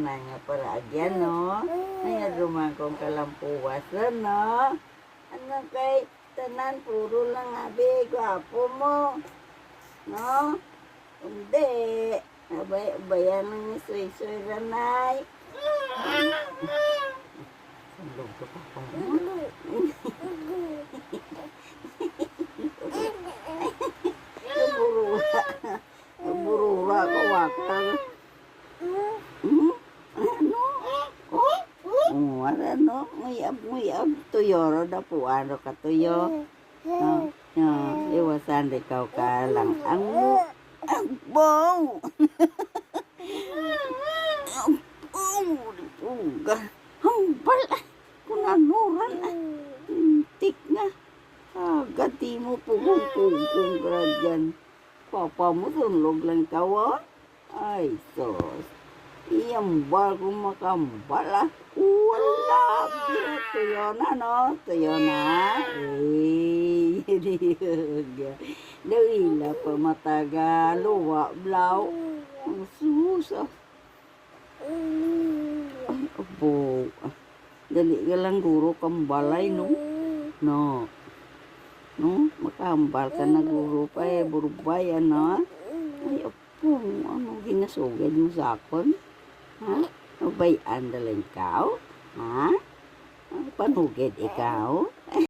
na nga para agyan, no? Ay, rumang kong kalampuwasan, no? Ano kay tanan, puro lang abi, gwapo mo. No? Hindi. Bayan lang ni Soy-Soy Ranay. Sandog ka pa pa mo. Burura. Burura ko wakal. Ano? Ano? Nguyab. Tuyoro na po. Ano ka tuyo? Iwasan ikaw ka lang. Ang bow! Hambal! Kunanuran. Tik nga. Gati mo pugong gradyan. Papa mo tunlog lang kawan. Ay, sos. Iyambal kung makambal ah. Wala. Tuyo na, no? Tuyo na. Dawila pa mataga. Luwa, blaw. Ang susa. Ay, abo. Dali ka lang guro kambalay, no? No. No? Makambal ka na guro pa eh. Burubay, ano? Ay, apo. Ano ginasugad mo sa akon? Ha? Mabayan dalang ikaw? Ha? Panugid ikaw?